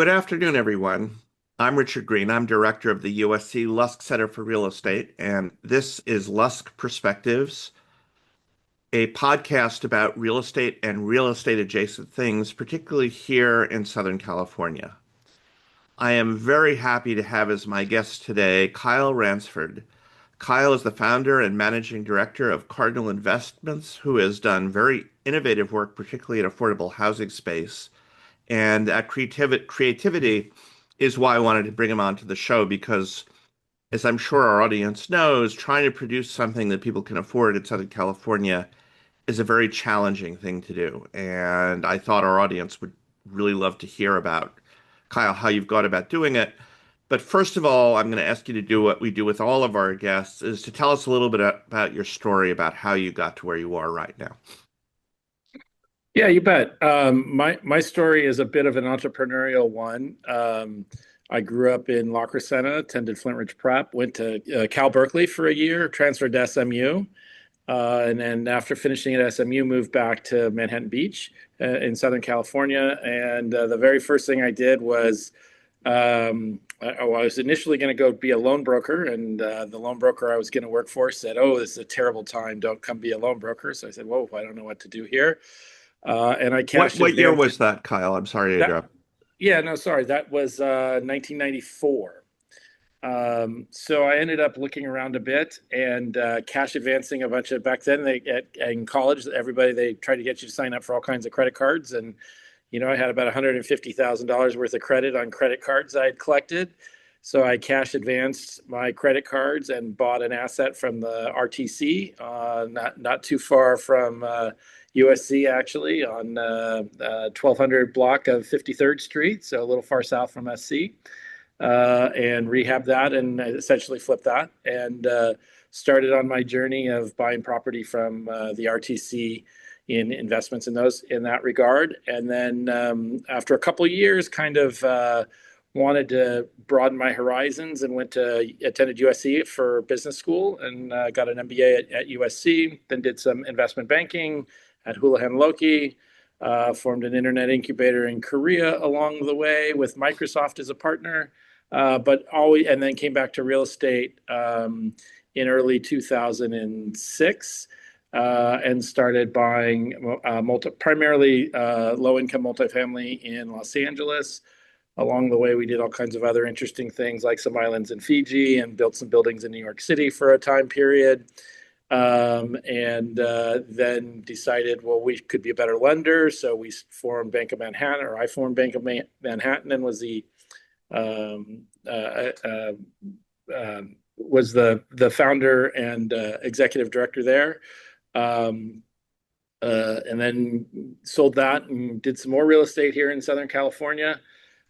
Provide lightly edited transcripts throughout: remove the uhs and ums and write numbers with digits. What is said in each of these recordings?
Good afternoon, everyone. I'm Richard Green. I'm director of the USC Lusk Center for Real Estate, and this is Lusk Perspectives, a podcast about real estate and real estate adjacent things, particularly here in Southern California. I am very happy to have as my guest today Kyle Ransford. Kyle is the founder and managing director of Cardinal Investments, who has done very innovative work, particularly in affordable housing space. And that creativity is why I wanted to bring him onto the show because, as I'm sure our audience knows, trying to produce something that people can afford in Southern California is a very challenging thing to do. And I thought our audience would really love to hear about, Kyle, how you've gone about doing it. But first of all, I'm going to ask you to do what we do with all of our guests, is to tell us a little bit about your story about how you got to where you are right now. Yeah, you bet. My story is a bit of an entrepreneurial one. I grew up in La Crescenta, attended Flint Ridge Prep, went to Cal Berkeley for a year, transferred to SMU, and then after finishing at SMU, moved back to Manhattan Beach in Southern California. And the very first thing I did was I was initially going to go be a loan broker, and the loan broker I was going to work for said, "Oh, this is a terrible time. Don't come be a loan broker." So I said, "Whoa, I don't know what to do here." And I What cashed what year advance was that, Kyle? I'm sorry to that. interrupt. Yeah, no, sorry, that was 1994. So I ended up looking around a bit and cash advancing a bunch of back then. In college, everybody they tried to get you to sign up for all kinds of credit cards, and I had about $150,000 worth of credit on credit cards I had collected. So I cash advanced my credit cards and bought an asset from the RTC, not too far from USC, actually, on 1200 block of 53rd Street, so a little far south from SC, and rehab that and essentially flip that, and started on my journey of buying property from the RTC in investments in that regard. And then after a couple of years, kind of wanted to broaden my horizons and attended USC for business school and got an MBA at USC. Then did some investment banking at Houlihan Lokey. Formed an internet incubator in Korea along the way with Microsoft as a partner, and then came back to real estate in early 2006. And started buying primarily low-income multifamily in Los Angeles. Along the way, we did all kinds of other interesting things, like some islands in Fiji, and built some buildings in New York City for a time period. And then decided, well, we could be a better lender, so we formed Bank of Manhattan, or I formed Bank of Manhattan, and was the founder and executive director there. And then sold that and did some more real estate here in Southern California.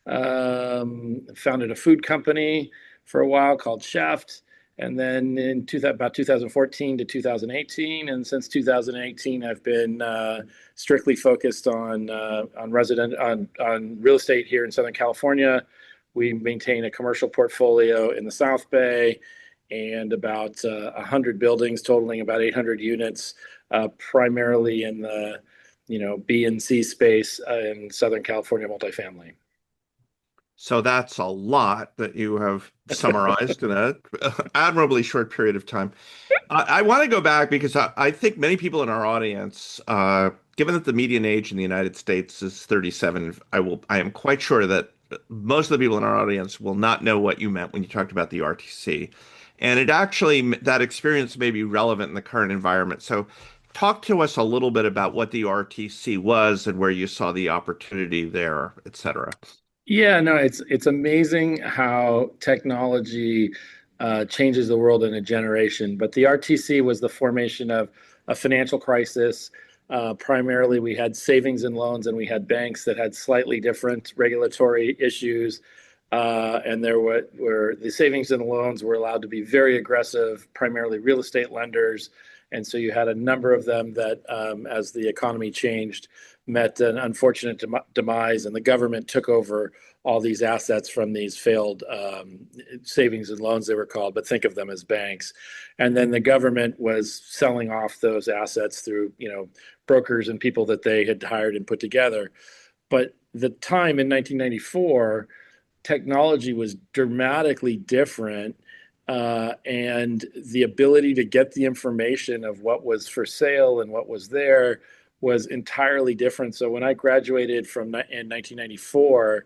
Founded a food company for a while called Shaft. And then about 2014 to 2018, and since 2018, I've been strictly focused on real estate here in Southern California. We maintain a commercial portfolio in the South Bay and about 100 buildings totaling about 800 units, primarily in the B and C space in Southern California multifamily. So that's a lot that you have summarized in an admirably short period of time. I want to go back because I think many people in our audience, given that the median age in the United States is 37, I am quite sure that most of the people in our audience will not know what you meant when you talked about the RTC. And that experience may be relevant in the current environment. So talk to us a little bit about what the RTC was and where you saw the opportunity there, et cetera. Yeah, no, it's amazing how technology changes the world in a generation. But the RTC was the formation of a financial crisis. Primarily, we had savings and loans, and we had banks that had slightly different regulatory issues. And there were the savings and loans were allowed to be very aggressive, primarily real estate lenders. And so you had a number of them that, as the economy changed, met an unfortunate demise, and the government took over all these assets from these failed savings and loans, they were called, but think of them as banks. And then the government was selling off those assets through, brokers and people that they had hired and put together. But the time in 1994, technology was dramatically different, and the ability to get the information of what was for sale and what was there was entirely different. So when I graduated in 1994,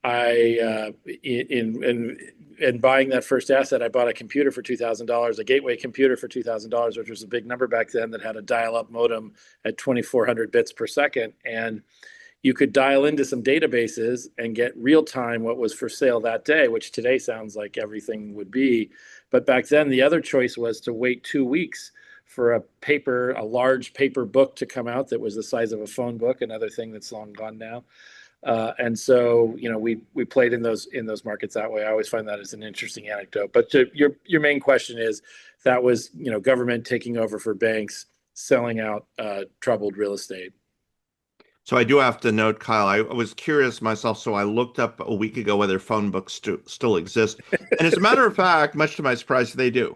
I in buying that first asset, I bought a computer for $2,000, a gateway computer for $2,000, which was a big number back then, that had a dial-up modem at 2,400 bits per second, and you could dial into some databases and get real time what was for sale that day, which today sounds like everything would be. But back then, the other choice was to wait 2 weeks for a large paper book to come out that was the size of a phone book, another thing that's long gone now. And so, we played in those markets that way. I always find that as an interesting anecdote. But your main question is, that was, government taking over for banks, selling out troubled real estate. So I do have to note, Kyle, I was curious myself, so I looked up a week ago whether phone books still exist. And as a matter of fact, much to my surprise, they do.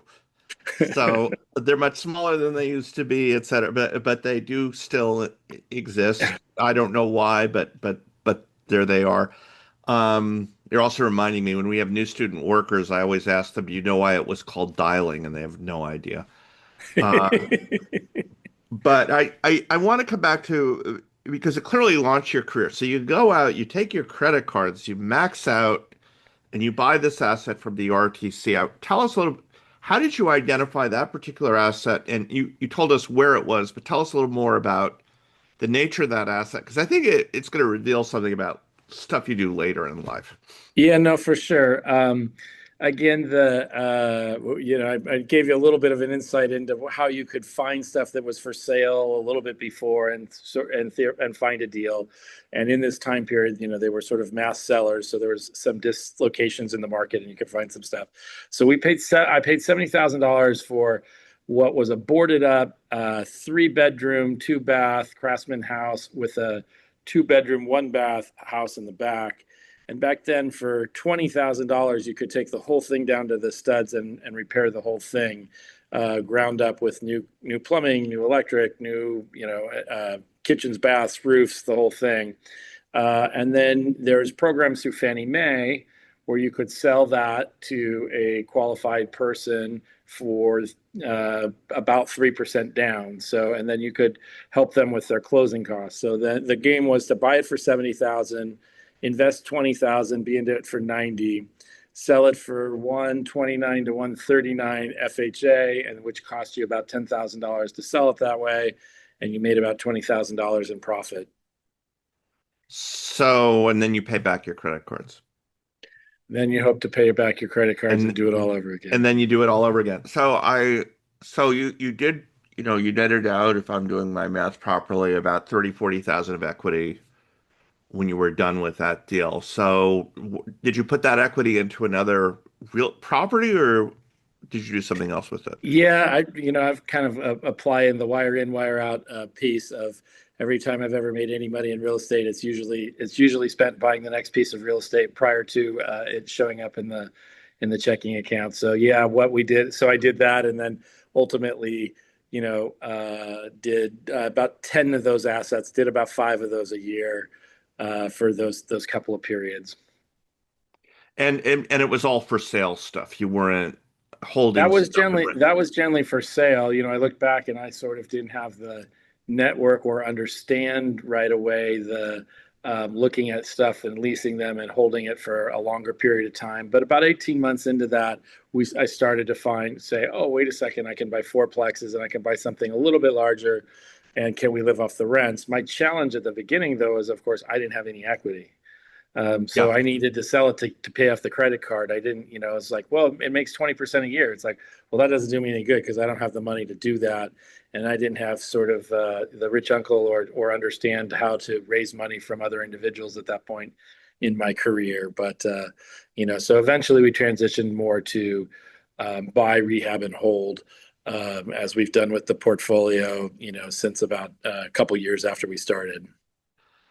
So they're much smaller than they used to be, et cetera, but they do still exist. I don't know why, but there they are. You're also reminding me when we have new student workers, I always ask them, "You know why it was called dialing?" And they have no idea. Uh, but I want to come back to because it clearly launched your career. So you go out, you take your credit cards, you max out, and you buy this asset from the RTC. Tell us a little, how did you identify that particular asset? And you told us where it was, but tell us a little more about the nature of that asset, because I think it's going to reveal something about stuff you do later in life. Yeah, no, for sure. Again, I gave you a little bit of an insight into how you could find stuff that was for sale a little bit before, and find a deal. And in this time period, they were sort of mass sellers, so there was some dislocations in the market, and you could find some stuff. So I paid $70,000 for what was a boarded up 3-bedroom, 2-bath Craftsman house with a 2-bedroom, 1-bath house in the back. And back then, for $20,000, you could take the whole thing down to the studs and repair the whole thing, ground up with new plumbing, new electric, new kitchens, baths, roofs, the whole thing. And then there's programs through Fannie Mae where you could sell that to a qualified person for about 3% down. So, and then you could help them with their closing costs. So the game was to buy it for 70,000, invest 20,000, be into it for 90, sell it for 129 to 139 FHA, and which cost you about $10,000 to sell it that way, and you made about $20,000 in profit. So, and then you pay back your credit cards. Then you hope to pay back your credit cards and do it all over again. And then you do it all over again. So you did, you netted out, if I'm doing my math properly, about 40,000 of equity when you were done with that deal. So did you put that equity into another real property, or did you do something else with it? Yeah, I've kind of applying the wire in, wire out piece of every time I've ever made any money in real estate, it's usually spent buying the next piece of real estate prior to it showing up in the checking account. So yeah, what we did, so I did that, and then ultimately, did about 10 of those assets, did about 5 of those a year for those couple of periods. And it was all for sale stuff. You weren't That holding was stuff. generally for sale. I look back and I sort of didn't have the network or understand right away the looking at stuff and leasing them and holding it for a longer period of time. But about 18 months into that, I started to say, oh, wait a second, I can buy fourplexes and I can buy something a little bit larger. And can we live off the rents? My challenge at the beginning, though, is, of course, I didn't have any equity. So Yeah. I needed to sell it to pay off the credit card. I didn't, it's like, well, it makes 20% a year. It's like, well, that doesn't do me any good because I don't have the money to do that. And I didn't have sort of the rich uncle or understand how to raise money from other individuals at that point in my career. But, so eventually we transitioned more to buy, rehab, and hold, as we've done with the portfolio, since about a couple years after we started.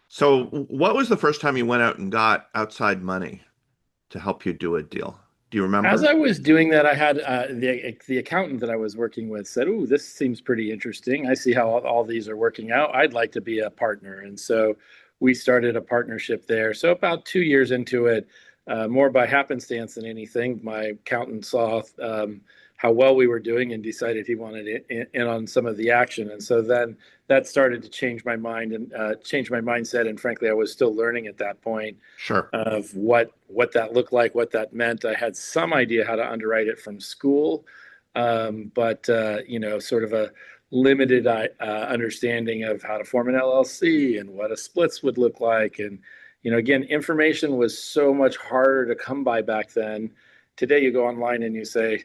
So what was the first time you went out and got outside money to help you do a deal? Do you As remember? I was doing that, I had the accountant that I was working with said, "Ooh, this seems pretty interesting. I see how all these are working out. I'd like to be a partner." And so we started a partnership there. So about 2 years into it, more by happenstance than anything, my accountant saw how well we were doing and decided he wanted in on some of the action. And so then that started to change my mind and change my mindset. And frankly, I was still learning at that point Sure. of what that looked like, what that meant. I had some idea how to underwrite it from school, but sort of a limited understanding of how to form an LLC and what a splits would look like. And again, information was so much harder to come by back then. Today, you go online and you say,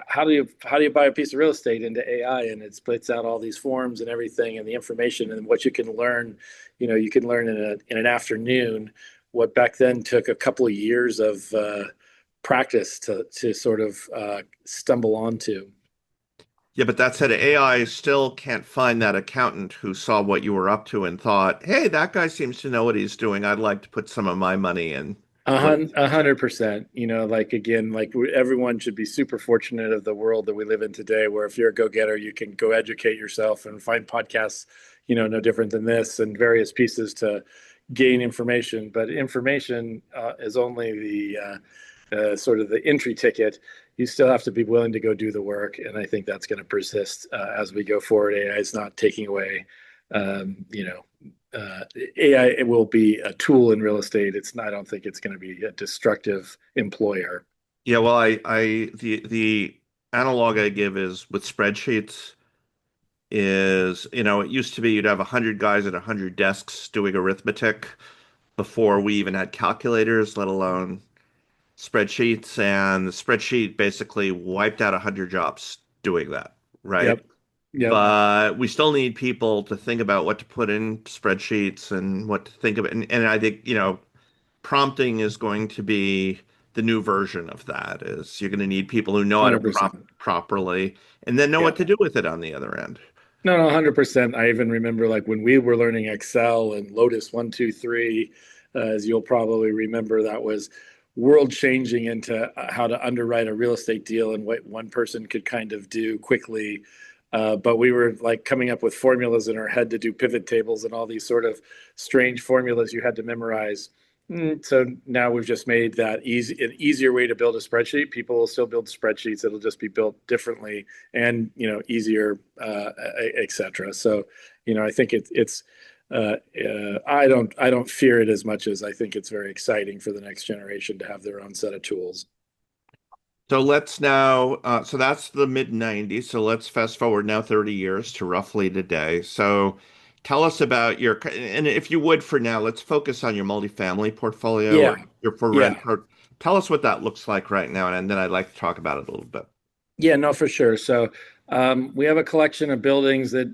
how do you buy a piece of real estate into AI, and it splits out all these forms and everything and the information and what you can learn. You can learn in an afternoon what back then took a couple of years of practice to sort of stumble onto. Yeah, but that said, AI still can't find that accountant who saw what you were up to and thought, hey, that guy seems to know what he's doing. I'd like to put some of my money in real A estate. 100%. Like again, like everyone should be super fortunate of the world that we live in today, where if you're a go-getter, you can go educate yourself and find podcasts, no different than this, and various pieces to gain information. But information is only sort of the entry ticket. You still have to be willing to go do the work, and I think that's going to persist as we go forward. AI is not taking away, um, you know, AI it will be a tool in real estate. It's not, I don't think it's going to be a destructive employer. Yeah, well, the analog I give is with spreadsheets is, it used to be you'd have 100 guys at 100 desks doing arithmetic before we even had calculators, let alone spreadsheets, and the spreadsheet basically wiped out 100 jobs doing that, right? Yep. Yep. But we still need people to think about what to put in spreadsheets and what to think of it. And I think, prompting is going to be the new version of that, is you're going to need people who know how to 100%. prompt properly and then know Yeah. what to do with it on the other end. No, no, 100%. I even remember like when we were learning Excel and Lotus 1, 2, 3, as you'll probably remember, that was world changing into how to underwrite a real estate deal and what one person could kind of do quickly. But we were like coming up with formulas in our head to do pivot tables and all these sort of strange formulas you had to memorize. So now we've just made that an easier way to build a spreadsheet. People will still build spreadsheets. It'll just be built differently and easier, etc. So I think it's I don't fear it as much as I think it's very exciting for the next generation to have their own set of tools. So let's now, so that's the mid 90s. So let's fast forward now 30 years to roughly today. So tell us about and if you would for now, let's focus on your multifamily portfolio or Yeah, your for rent. yeah. Tell us what that looks like right now. And then I'd like to talk about it a little bit. Yeah, no, for sure. So we have a collection of buildings that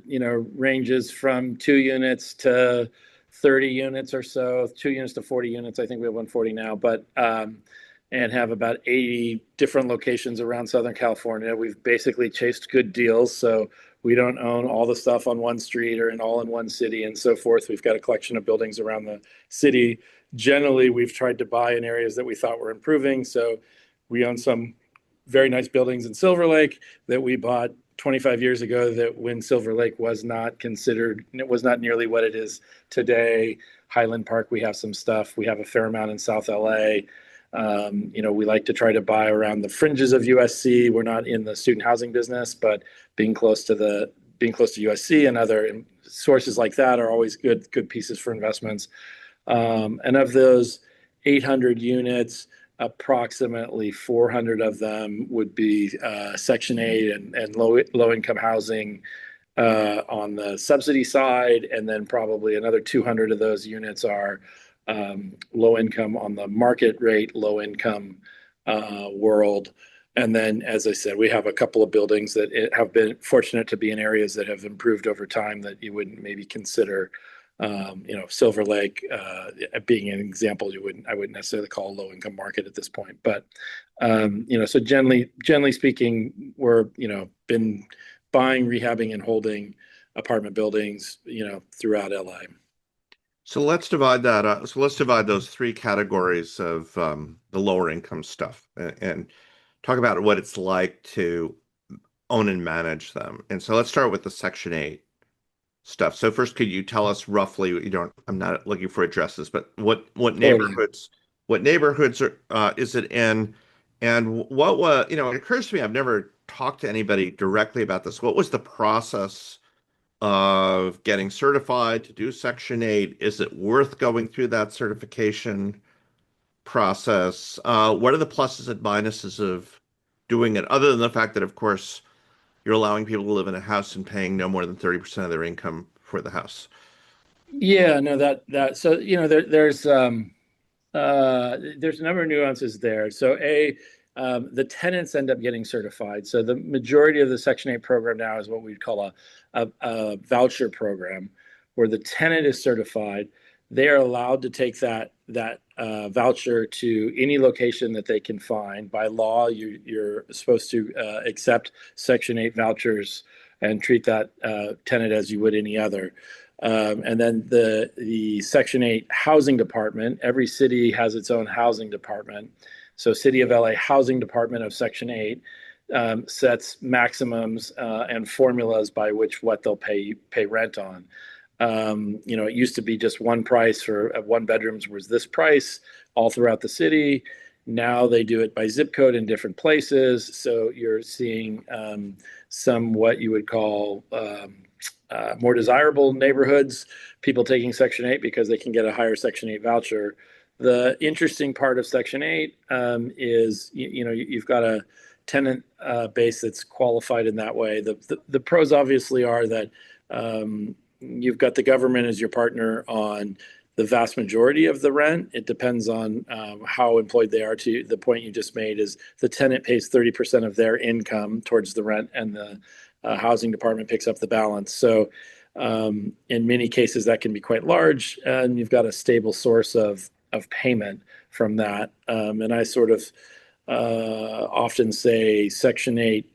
ranges from 2 units to 30 units or so, 2 units to 40 units. I think we have 140 now, but and have about 80 different locations around Southern California. We've basically chased good deals, so we don't own all the stuff on one street or all in one city and so forth. We've got a collection of buildings around the city. Generally, we've tried to buy in areas that we thought were improving. So we own some very nice buildings in Silver Lake that we bought 25 years ago that when Silver Lake was not considered, it was not nearly what it is today. Highland Park, we have some stuff. We have a fair amount in South LA. We like to try to buy around the fringes of USC. We're not in the student housing business, but being close to USC and other sources like that are always good pieces for investments. And of those 800 units, approximately 400 of them would be Section 8 and low income housing on the subsidy side, and then probably another 200 of those units are low income on the market rate, low income world. And then, as I said, we have a couple of buildings that have been fortunate to be in areas that have improved over time that you wouldn't maybe consider. Silver Lake being an example, I wouldn't necessarily call a low income market at this point. But so generally speaking, we're been buying, rehabbing, and holding apartment buildings throughout LA. So let's divide that up. So let's divide those three categories of the lower income stuff and talk about what it's like to own and manage them. And so let's start with the Section 8. stuff. So first, could you tell us roughly, I'm not looking for addresses, but Totally. what neighborhoods is it in? And it occurs to me, I've never talked to anybody directly about this. What was the process of getting certified to do Section 8? Is it worth going through that certification process? What are the pluses and minuses of doing it, other than the fact that, of course, you're allowing people to live in a house and paying no more than 30% of their income for the house? Yeah, no, that so there's a number of nuances there. So the tenants end up getting certified. So the majority of the Section 8 program now is what we'd call a voucher program, where the tenant is certified. They are allowed to take that voucher to any location that they can find. By law, you're supposed to accept Section 8 vouchers and treat that tenant as you would any other. And then the Section 8 housing department, every city has its own housing department. So City of LA Housing Department of Section 8 sets maximums and formulas by which what they'll pay rent on. It used to be just one price for one bedrooms was this price all throughout the city. Now they do it by zip code in different places. So you're seeing some what you would call more desirable neighborhoods, people taking Section 8 because they can get a higher Section 8 voucher. The interesting part of Section 8 is, you've got a tenant base that's qualified in that way. The pros obviously are that you've got the government as your partner on the vast majority of the rent. It depends on how employed they are. To the point you just made is the tenant pays 30% of their income towards the rent, and the housing department picks up the balance. So in many cases, that can be quite large, and you've got a stable source of payment from that. And I sort of often say Section 8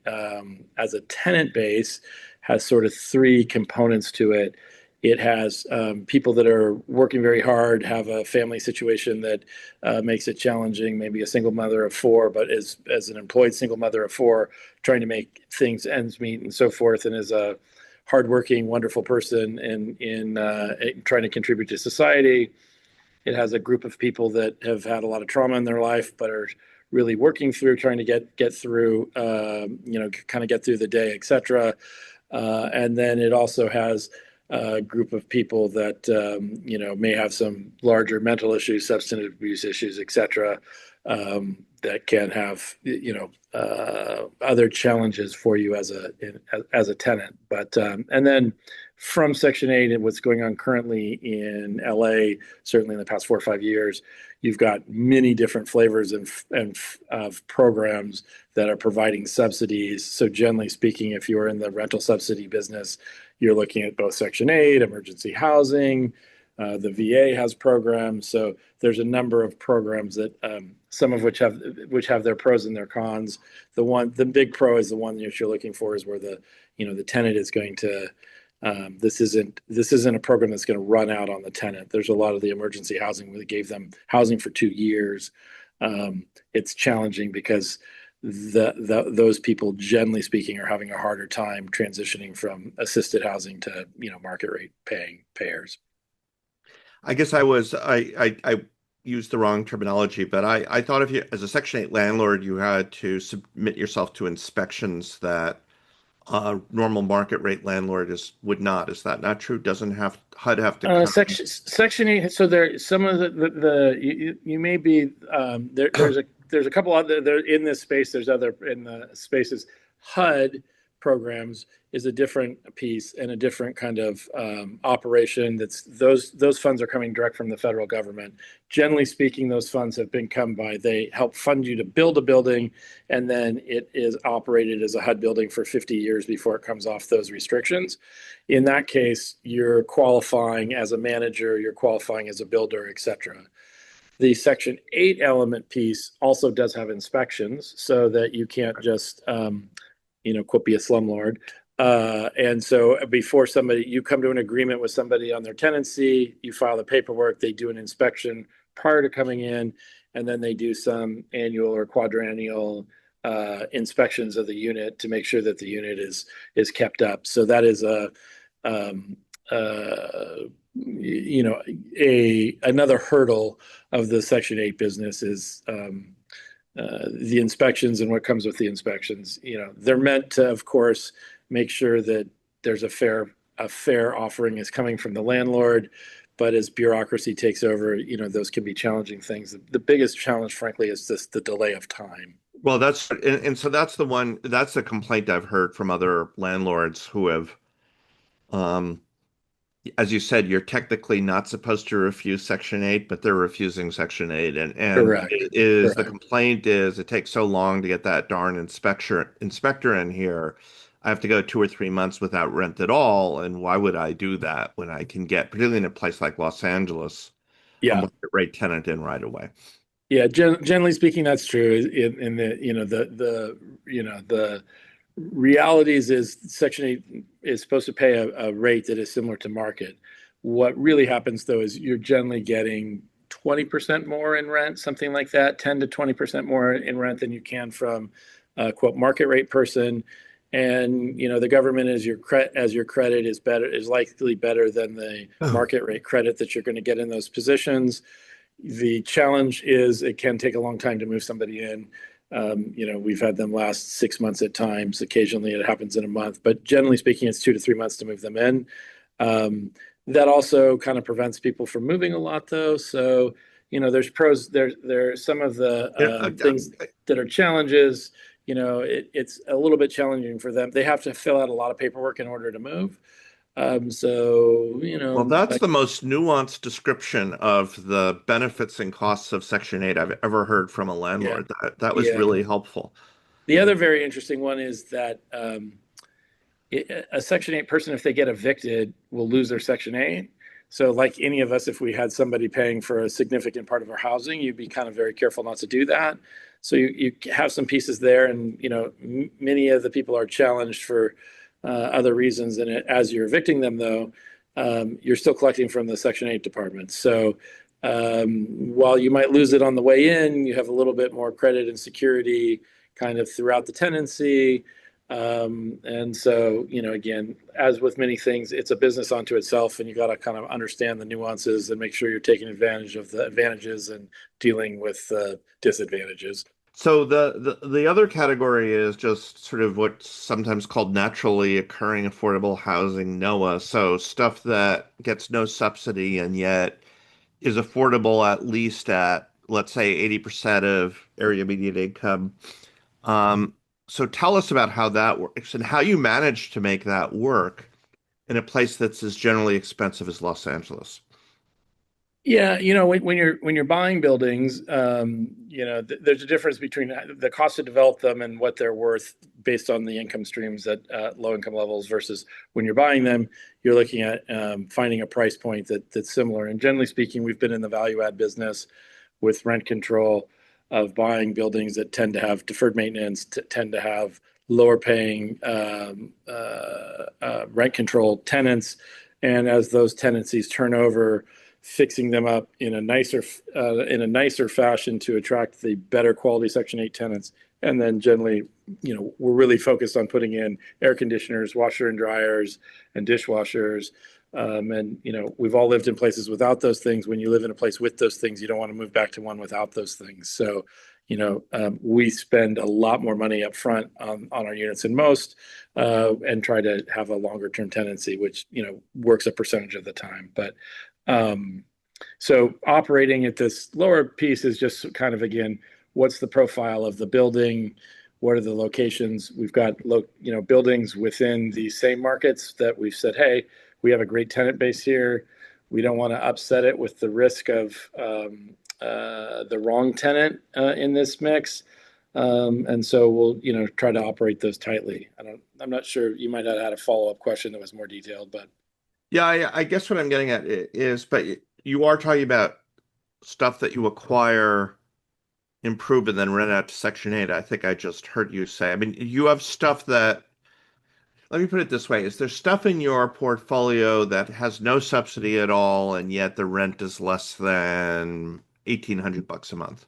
as a tenant base has sort of three components to it. It has people that are working very hard, have a family situation that makes it challenging, maybe a single mother of four, but as an employed single mother of four, trying to make things ends meet and so forth, and is a hardworking, wonderful person in trying to contribute to society. It has a group of people that have had a lot of trauma in their life, but are really working through trying to get through, kind of get through the day, etc. And then it also has a group of people that may have some larger mental issues, substance abuse issues, etc. That can have other challenges for you as a tenant. But and then from Section 8 and what's going on currently in LA, certainly in the past 4 or 5 years, you've got many different flavors of programs that are providing subsidies. So generally speaking, if you're in the rental subsidy business, you're looking at both Section 8, emergency housing. The VA has programs. So there's a number of programs that some of which have their pros and their cons. The big pro is the one that you're looking for is where the tenant is going to. This isn't a program that's going to run out on the tenant. There's a lot of the emergency housing where they gave them housing for 2 years. It's challenging because those people, generally speaking, are having a harder time transitioning from assisted housing to market rate paying payers. I guess I used the wrong terminology, but I thought if you, as a Section 8 landlord, you had to submit yourself to inspections that normal market rate landlord would not. Is that not true? Doesn't HUD have to come? Section 8. So there, some of you may be there's a couple other there in this space. There's other in the spaces. HUD programs is a different piece and a different kind of operation. Those funds are coming direct from the federal government. Generally speaking, those funds have been come by. They help fund you to build a building, and then it is operated as a HUD building for 50 years before it comes off those restrictions. In that case, you're qualifying as a manager, you're qualifying as a builder, etc. The Section 8 element piece also does have inspections, so that you can't just quote, be a slumlord. And so before you come to an agreement with somebody on their tenancy, you file the paperwork, they do an inspection prior to coming in, and then they do some annual or quadrennial inspections of the unit to make sure that the unit is kept up. So that is a another hurdle of the Section 8 business is the inspections and what comes with the inspections. They're meant to, of course, make sure that there's a fair offering is coming from the landlord. But as bureaucracy takes over, those can be challenging things. The biggest challenge, frankly, is just the delay of time. Well, and so that's a complaint I've heard from other landlords who have, um, as you said, you're technically not supposed to refuse Section 8, but they're refusing Section 8. And Correct. it is the Correct. complaint is it takes so long to get that darn inspector in here. I have to go 2 or 3 months without rent at all. And why would I do that when I can get, particularly in a place like Los Angeles, a Yeah. market rate tenant in right away? Yeah. Generally speaking, that's true. In the realities is Section 8 is supposed to pay a rate that is similar to market. What really happens though is you're generally getting 20% more in rent, something like that, 10 to 20% more in rent than you can from a quote market rate person. And the government as your credit is likely better than the market rate credit that you're going to get in those positions. The challenge is it can take a long time to move somebody in. We've had them last 6 months at times. Occasionally it happens in a month, but generally speaking, it's 2 to 3 months to move them in. That also kind of prevents people from moving a lot, though. So, there's pros. There's some of the You know, things that are challenges. It's a little bit challenging for them. They have to fill out a lot of paperwork in order to move. So, well, that's the most nuanced description of the benefits and costs of Section 8 I've ever heard from a yeah, landlord. That was yeah. really helpful. The other very interesting one is that a Section 8 person, if they get evicted, will lose their Section 8. So, like any of us, if we had somebody paying for a significant part of our housing, you'd be kind of very careful not to do that. So, you have some pieces there, and many of the people are challenged for other reasons. And as you're evicting them, though, you're still collecting from the Section 8 department. So, while you might lose it on the way in, you have a little bit more credit and security kind of throughout the tenancy. And so, again, as with many things, it's a business unto itself, and you got to kind of understand the nuances and make sure you're taking advantage of the advantages and dealing with the disadvantages. So the other category is just sort of what's sometimes called naturally occurring affordable housing, NOAH. So stuff that gets no subsidy and yet is affordable at least at, let's say, 80% of area median income. Um, so tell us about how that works and how you manage to make that work in a place that's as generally expensive as Los Angeles. Yeah, when you're buying buildings, there's a difference between the cost to develop them and what they're worth based on the income streams at low income levels versus when you're buying them, you're looking at finding a price point that's similar. And generally speaking, we've been in the value add business with rent control of buying buildings that tend to have deferred maintenance, tend to have lower paying rent control tenants. And as those tenancies turn over, fixing them up in a nicer fashion to attract the better quality Section 8 tenants. And then generally, we're really focused on putting in air conditioners, washer and dryers, and dishwashers. And we've all lived in places without those things. When you live in a place with those things, you don't want to move back to one without those things. So, we spend a lot more money up front on our units than most, and try to have a longer term tenancy, which works a percentage of the time. But so operating at this lower piece is just kind of, again, what's the profile of the building? What are the locations? We've got buildings within the same markets that we've said, hey, we have a great tenant base here. We don't want to upset it with the risk of the wrong tenant in this mix. And so we'll try to operate those tightly. I'm not sure, you might have had a follow-up question that was more detailed, but Yeah, I guess what I'm getting at is, but you are talking about stuff that you acquire, improve, and then rent out to Section 8. I think I just heard you say. I mean, you have stuff that, let me put it this way, is there stuff in your portfolio that has no subsidy at all, and yet the rent is less than $1,800 a month?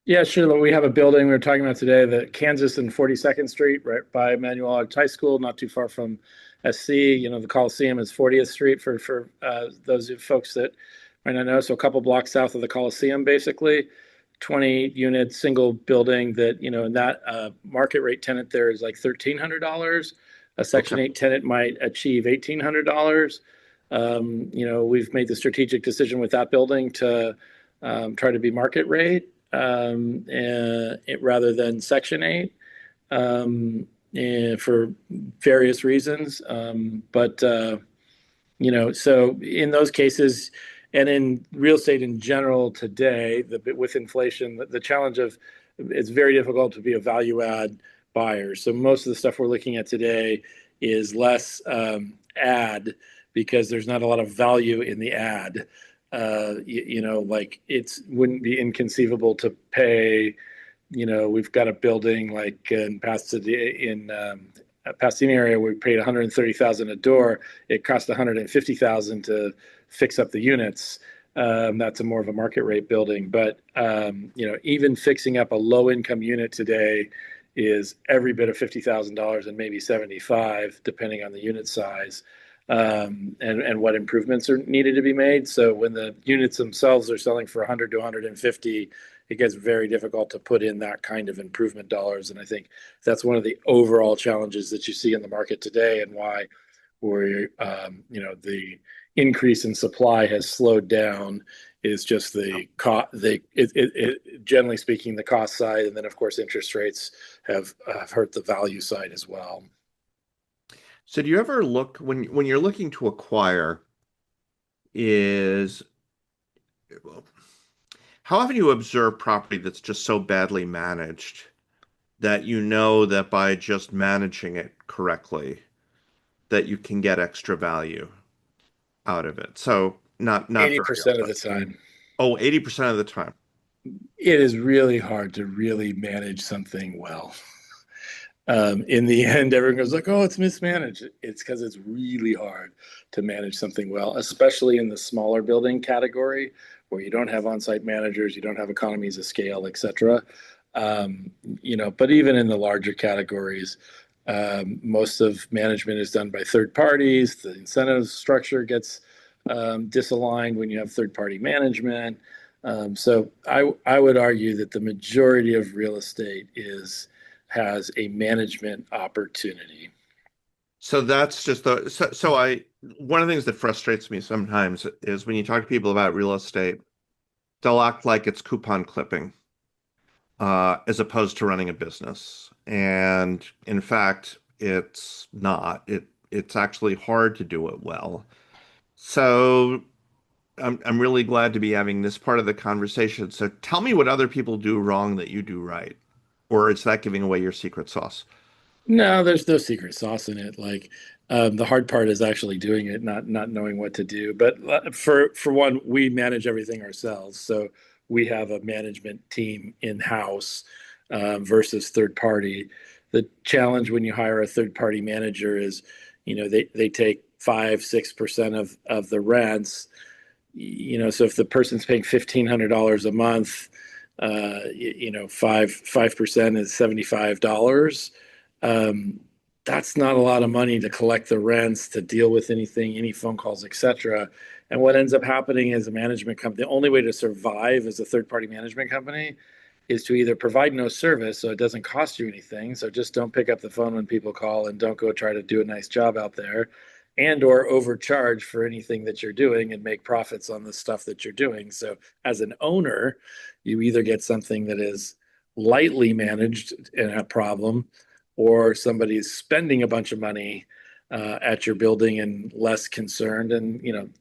Yeah, sure. We have a building we were talking about today, the Kansas and 42nd Street, right by Emmanuel Arts High School, not too far from SC. The Coliseum is 40th Street for those folks that might not know. So a couple blocks south of the Coliseum, basically, 20 unit single building that, and that market rate tenant there is like $1,300. A Okay. Section 8 tenant might achieve $1,800. We've made the strategic decision with that building to try to be market rate rather than Section 8 for various reasons. So in those cases, and in real estate in general today, with inflation, the challenge of it's very difficult to be a value add buyer. So most of the stuff we're looking at today is less add because there's not a lot of value in the ad. Like it wouldn't be inconceivable to pay. We've got a building like in Pasadena area. We paid 130,000 a door. It cost 150,000 to fix up the units. That's a more of a market rate building, but even fixing up a low income unit today is every bit of $50,000 and maybe 75, depending on the unit size, and what improvements are needed to be made. So when the units themselves are selling for 100 to 150, it gets very difficult to put in that kind of improvement dollars. And I think that's one of the overall challenges that you see in the market today, and why the increase in supply has slowed down is just the cost. Generally speaking, the cost side, and then of course interest rates have hurt the value side as well. So do you ever look when you're looking to acquire is how often you observe property that's just so badly managed that you know that by just managing it correctly that you can get extra value out of it. So not very 80% of often. the time. Oh, 80% of the time. It is really hard to really manage something well. In the end, everyone goes like, "Oh, it's mismanaged." It's because it's really hard to manage something well, especially in the smaller building category where you don't have on-site managers, you don't have economies of scale, et cetera. But even in the larger categories, most of management is done by third parties. The incentive structure gets disaligned when you have third-party management. So I would argue that the majority of real estate has a management opportunity. So that's just so I one of the things that frustrates me sometimes is when you talk to people about real estate, they'll act like it's coupon clipping, as opposed to running a business. And in fact, it's not. It's actually hard to do it well. So I'm really glad to be having this part of the conversation. So tell me what other people do wrong that you do right, or is that giving away your secret sauce? No, there's no secret sauce in it. Like the hard part is actually doing it, not knowing what to do. But for one, we manage everything ourselves, so we have a management team in house versus third party. The challenge when you hire a third party manager is, they take 5-6% of the rents. So if the person's paying $1,500 a month, 5% is $75. um, that's not a lot of money to collect the rents, to deal with anything, any phone calls, etc. And what ends up happening is a management company, the only way to survive as a third party management company is to either provide no service so it doesn't cost you anything. So just don't pick up the phone when people call and don't go try to do a nice job out there, and or overcharge for anything that you're doing and make profits on the stuff that you're doing. So as an owner, you either get something that is lightly managed and a problem, or somebody's spending a bunch of money at your building and less concerned. And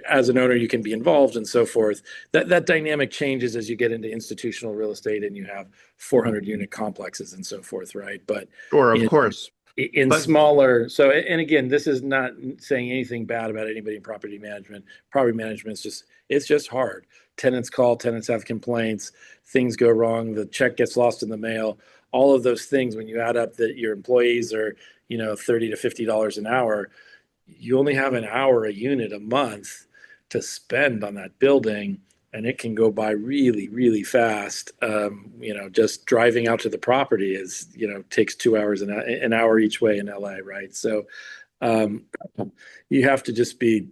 as an owner, you can be involved and so forth. That dynamic changes as you get into institutional real estate and you have 400 unit complexes and so forth, right? But Sure, of in course. in But smaller, so, and again, this is not saying anything bad about anybody in property management. Property management is it's just hard. Tenants call, tenants have complaints, things go wrong, the check gets lost in the mail. All of those things, when you add up that your employees are, $30 to $50 an hour, you only have an hour a unit a month to spend on that building. and it can go by really, really fast. Just driving out to the property takes 2 hours, an hour each way in LA, right? So um, you have to just be,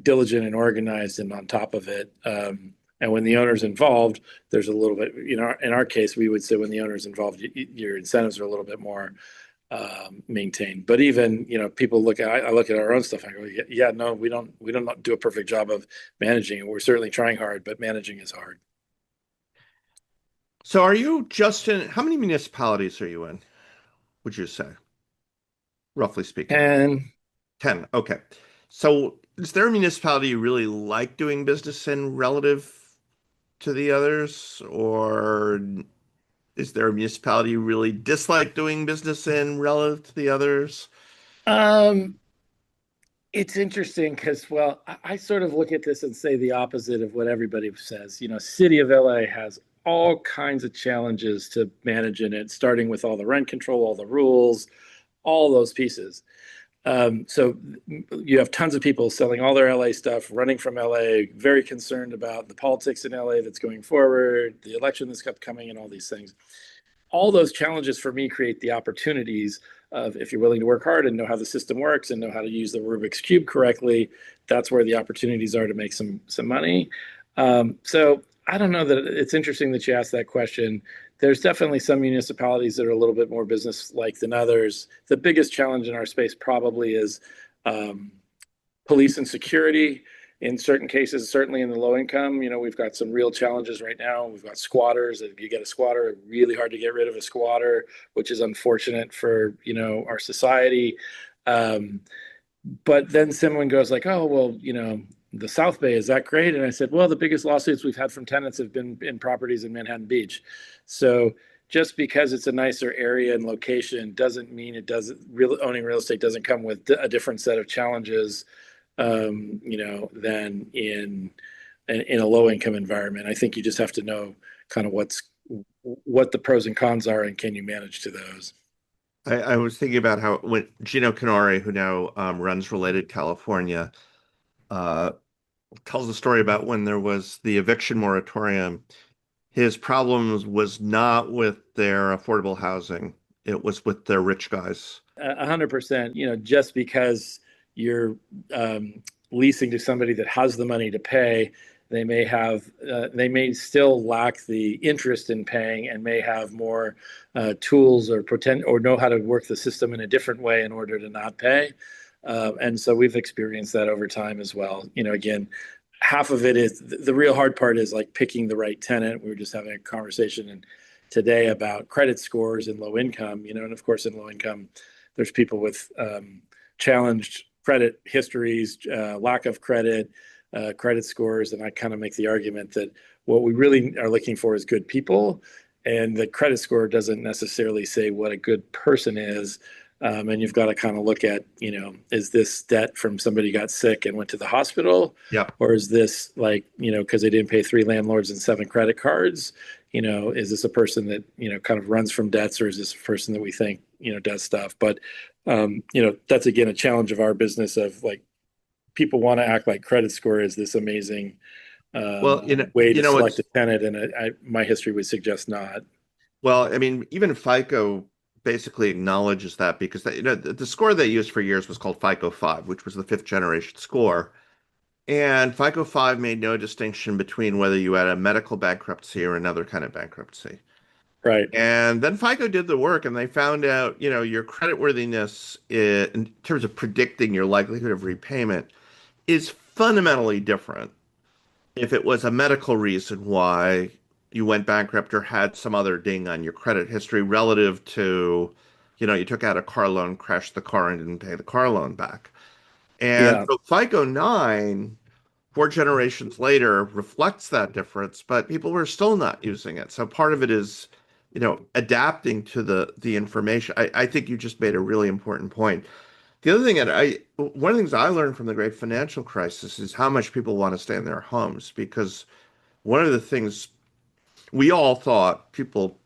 diligent and organized and on top of it. And when the owner's involved, there's a little bit, in our case, we would say when the owner's involved, your incentives are a little bit more maintained. But even, people I look at our own stuff. I go, yeah, no, we don't do a perfect job of managing it. We're certainly trying hard, but managing is hard. So are you just in, how many municipalities are you in, would you say, roughly speaking? And 10. Okay. So is there a municipality you really like doing business in relative to the others? Or is there a municipality you really dislike doing business in relative to the others? um, it's interesting because, well, I sort of look at this and say the opposite of what everybody says. City of LA has all kinds of challenges to manage in it, starting with all the rent control, all the rules, all those pieces. So you have tons of people selling all their LA stuff, running from LA, very concerned about the politics in LA that's going forward, the election that's upcoming, and all these things. All those challenges for me create the opportunities of, if you're willing to work hard and know how the system works and know how to use the Rubik's Cube correctly, that's where the opportunities are to make some money. So I don't know that it's interesting that you asked that question. There's definitely some municipalities that are a little bit more business-like than others. The biggest challenge in our space probably is um, police and security. In certain cases, certainly in the low income, we've got some real challenges right now. We've got squatters. If you get a squatter, really hard to get rid of a squatter, which is unfortunate for, our society. Um, but then someone goes like, oh, well, the South Bay, is that great? And I said, well, the biggest lawsuits we've had from tenants have been in properties in Manhattan Beach. So just because it's a nicer area and location doesn't mean owning real estate doesn't come with a different set of challenges, than in a low income environment. I think you just have to know kind of what the pros and cons are, and can you manage to those. I was thinking about how when Gino Canore, who now runs Related California, uh, tells a story about when there was the eviction moratorium. His problems was not with their affordable housing. It was with their rich guys. 100%. Just because you're leasing to somebody that has the money to pay, they may still lack the interest in paying and may have more tools or pretend or know how to work the system in a different way in order to not pay. And so we've experienced that over time as well. Again, half of it is the real hard part is like picking the right tenant. We were just having a conversation today about credit scores in low income, and of course in low income, there's people with challenged credit histories, lack of credit scores. And I kind of make the argument that what we really are looking for is good people. And the credit score doesn't necessarily say what a good person is. And you've got to kind of look at, is this debt from somebody who got sick and went to the hospital? Yep. Or is this like, because they didn't pay 3 landlords and 7 credit cards? Is this a person that, kind of runs from debts, or is this a person that we think, does stuff? But, that's again a challenge of our business of like, people want to act like credit score is this amazing Well, way to select it's a tenant. And my history would suggest not. well, I mean, even FICO basically acknowledges that because the score they used for years was called FICO 5, which was the fifth generation score. And FICO 5 made no distinction between whether you had a medical bankruptcy or another kind of bankruptcy. Right. And then FICO did the work and they found out, your creditworthiness in terms of predicting your likelihood of repayment is fundamentally different if it was a medical reason why you went bankrupt or had some other ding on your credit history relative to, you took out a car loan, crashed the car, and didn't pay the car loan back. And Yeah. so FICO 9, 4 generations later, reflects that difference, but people were still not using it. So part of it is, adapting to the information. I think you just made a really important point. The other thing one of the things I learned from the great financial crisis is how much people want to stay in their homes, because one of the things we all thought, people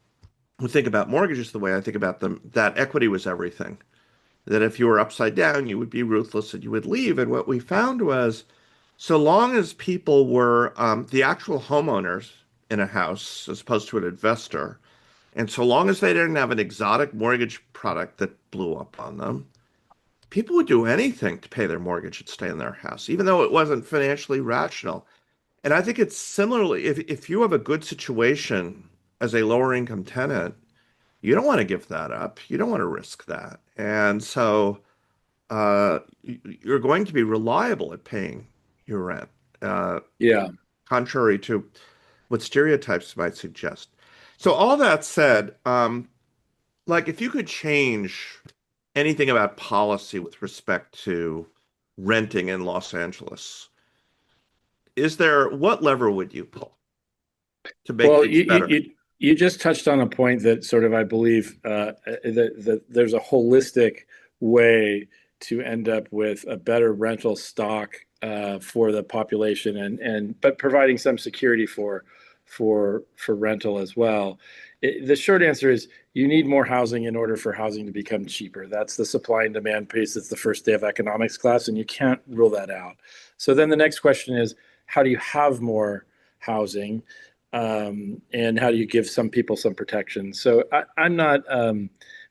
who think about mortgages the way I think about them, that equity was everything. That if you were upside down, you would be ruthless and you would leave. And what we found was So long as people were the actual homeowners in a house as opposed to an investor, and so long as they didn't have an exotic mortgage product that blew up on them, people would do anything to pay their mortgage and stay in their house, even though it wasn't financially rational. And I think it's similarly, if you have a good situation as a lower income tenant, you don't want to give that up. You don't want to risk that. And so you're going to be reliable at paying your rent, uh, Yeah. contrary to what stereotypes might suggest. So all that said, like if you could change anything about policy with respect to renting in Los Angeles, is there, what lever would you pull to make Well, things better? you just touched on a point that sort of I believe that there's a holistic way to end up with a better rental stock for the population and but providing some security for rental as well. The short answer is you need more housing in order for housing to become cheaper. That's the supply and demand piece. It's the first day of economics class, and you can't rule that out. So then the next question is, how do you have more housing? And how do you give some people some protection? So I'm not.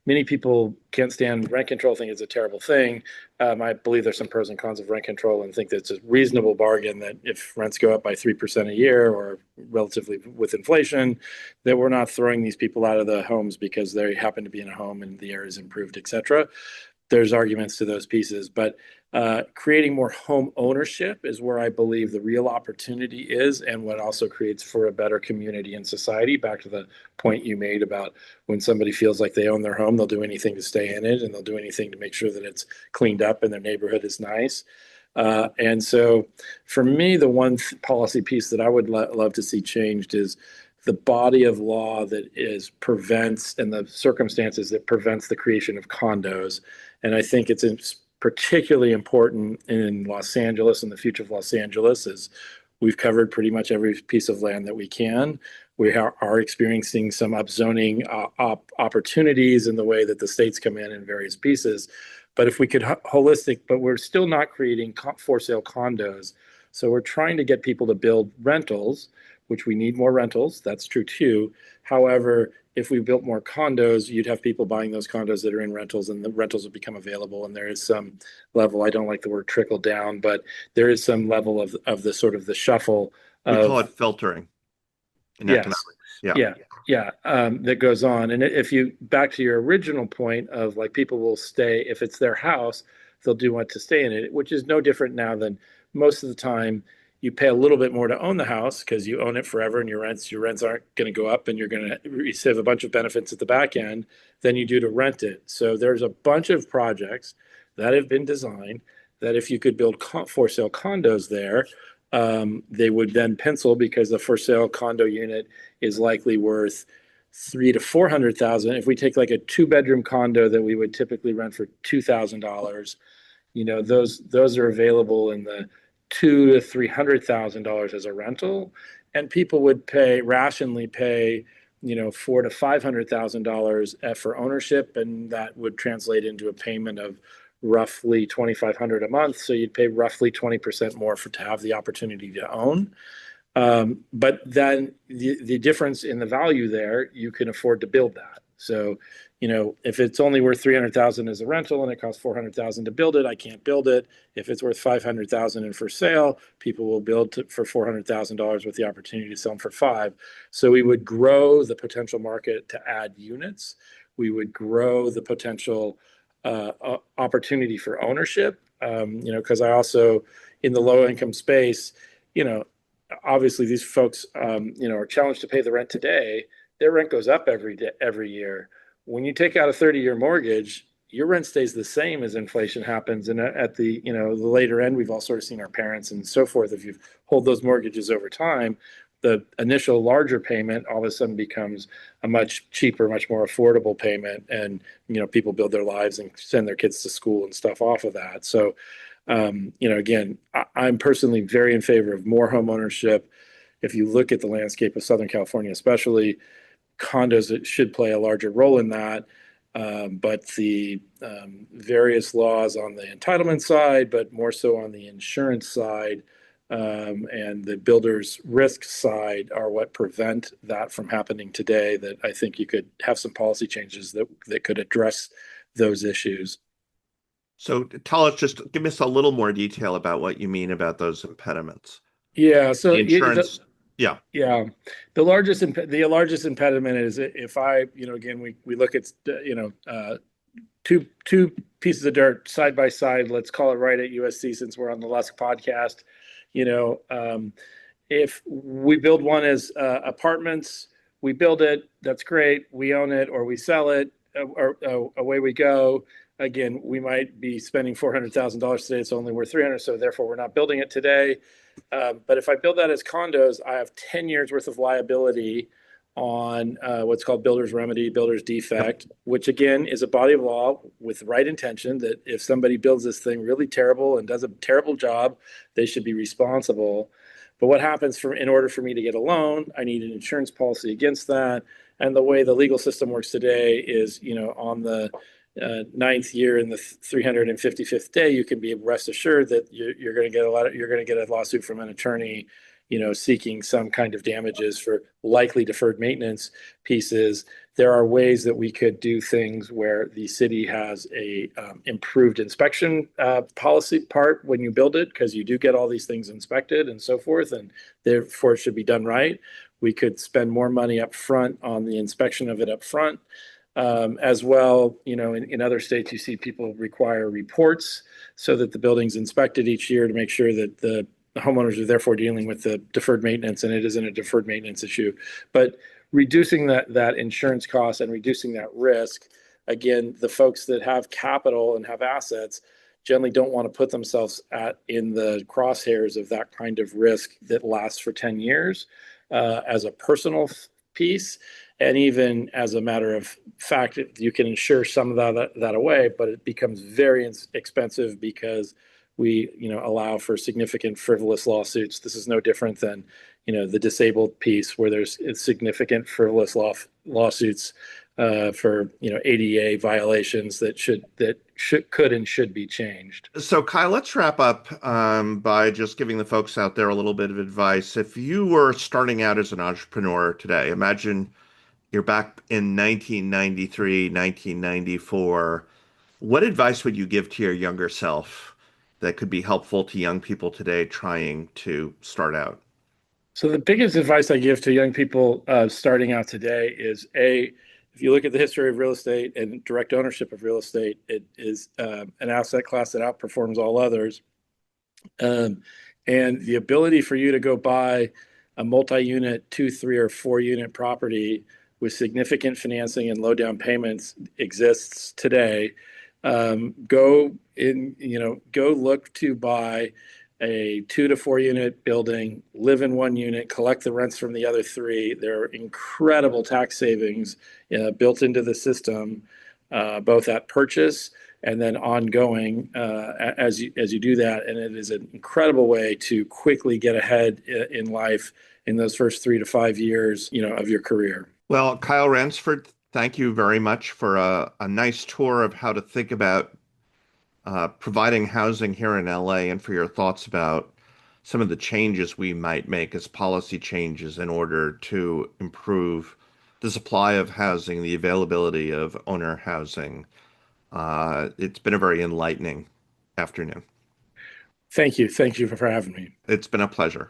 Many people can't stand rent control. Think it's a terrible thing. I believe there's some pros and cons of rent control, and think that it's a reasonable bargain that if rents go up by 3% a year or relatively with inflation, that we're not throwing these people out of the homes because they happen to be in a home and the air is improved, et cetera. There's arguments to those pieces, but creating more home ownership is where I believe the real opportunity is, and what also creates for a better community and society. Back to the point you made about when somebody feels like they own their home, they'll do anything to stay in it, and they'll do anything to make sure that it's cleaned up and their neighborhood is nice. And so, for me, the one policy piece that I would love to see changed is the body of law that is prevents and the circumstances that prevents the creation of condos. And I think it's particularly important in Los Angeles, and the future of Los Angeles is we've covered pretty much every piece of land that we can. We are experiencing some upzoning opportunities in the way that the states come in various pieces. But if we could holistic, but we're still not creating for sale condos. So we're trying to get people to build rentals, which we need more rentals. That's true too. However, if we built more condos, you'd have people buying those condos that are in rentals, and the rentals would become available. And there is some level, I don't like the word trickle down, but there is some level of the sort of the shuffle We call it of, filtering in yes, economics. Yeah. yeah, yeah, that goes on. And if you back to your original point of like people will stay, if it's their house, they'll do want to stay in it, which is no different now than most of the time you pay a little bit more to own the house because you own it forever and your rents aren't going to go up and you're going to receive a bunch of benefits at the back end than you do to rent it. So there's a bunch of projects that have been designed that if you could build for sale condos there, they would then pencil because the for sale condo unit is likely worth 300 to 400,000. If we take like a 2 bedroom condo that we would typically rent for $2,000, those are available in the $200,000 to $300,000 as a rental, and people would rationally pay, $400,000 to $500,000 for ownership, and that would translate into a payment of roughly $2,500 a month. So you'd pay roughly 20% more to have the opportunity to own. But then the difference in the value there, you can afford to build that. So, if it's only worth 300,000 as a rental and it costs 400,000 to build it, I can't build it. If it's worth 500,000 and for sale, people will build for $400,000 with the opportunity to sell them for five. So we would grow the potential market to add units. We would grow the potential opportunity for ownership. Because I also in the low income space, you know, obviously these folks, are challenged to pay the rent today. Their rent goes up every year. When you take out a 30-year mortgage, your rent stays the same as inflation happens. And at the later end, we've all sort of seen our parents and so forth. If you hold those mortgages over time, the initial larger payment all of a sudden becomes a much cheaper, much more affordable payment. And, people build their lives and send their kids to school and stuff off of that. So, again, I'm personally very in favor of more home ownership. If you look at the landscape of Southern California, especially, condos should play a larger role in that. But the various laws on the entitlement side, but more so on the insurance side, and the builder's risk side are what prevent that from happening today. That I think you could have some policy changes that could address those issues. So tell us, just give us a little more detail about what you mean about those impediments. Yeah. So The insurance, yeah. yeah, the largest impediment is if I, again, we look at, two pieces of dirt side by side. Let's call it right at USC, since we're on the Lusk podcast. You know, if we build one as apartments, we build it, that's great. We own it or we sell it, or away we go. Again, we might be spending $400,000 today. It's only worth 300, so therefore we're not building it today. But if I build that as condos, I have 10 years worth of liability on what's called builder's remedy, builder's Yep. defect, which again is a body of law with the right intention that if somebody builds this thing really terrible and does a terrible job, they should be responsible. But what happens in order for me to get a loan, I need an insurance policy against that. And the way the legal system works today is, on the ninth year in the 355th day, you can be rest assured that you're going to get a lawsuit from an attorney, seeking some kind of damages for likely deferred maintenance pieces. There are ways that we could do things where the city has a improved inspection policy part when you build it, because you do get all these things inspected and so forth, and therefore it should be done right. We could spend more money up front on the inspection of it up front. As well, in other states, you see people require reports so that the building's inspected each year to make sure that the homeowners are therefore dealing with the deferred maintenance, and it isn't a deferred maintenance issue. But reducing that insurance cost and reducing that risk, again, the folks that have capital and have assets generally don't want to put themselves in the crosshairs of that kind of risk that lasts for 10 years as a personal piece. And even as a matter of fact, you can insure some of that away, but it becomes very expensive because we, allow for significant frivolous lawsuits. This is no different than, the disabled piece, where there's significant frivolous lawsuits for, ADA violations that could and should be changed. So Kyle, let's wrap up by just giving the folks out there a little bit of advice. If you were starting out as an entrepreneur today, imagine you're back in 1993, 1994. What advice would you give to your younger self that could be helpful to young people today trying to start out? So the biggest advice I give to young people starting out today is if you look at the history of real estate and direct ownership of real estate, it is an asset class that outperforms all others. And the ability for you to go buy a multi-unit, 2, 3, or 4 unit property with significant financing and low down payments exists today. Go look to buy a 2 to 4 unit building, live in 1 unit, collect the rents from the other 3. There are incredible tax savings built into the system, both at purchase and then ongoing as you do that. And it is an incredible way to quickly get ahead in life in those first 3 to 5 years, of your career. Well, Kyle Ransford, thank you very much for a nice tour of how to think about providing housing here in LA, and for your thoughts about some of the changes we might make as policy changes in order to improve the supply of housing, the availability of owner housing. It's been a very enlightening afternoon. Thank you. Thank you for having me. It's been a pleasure.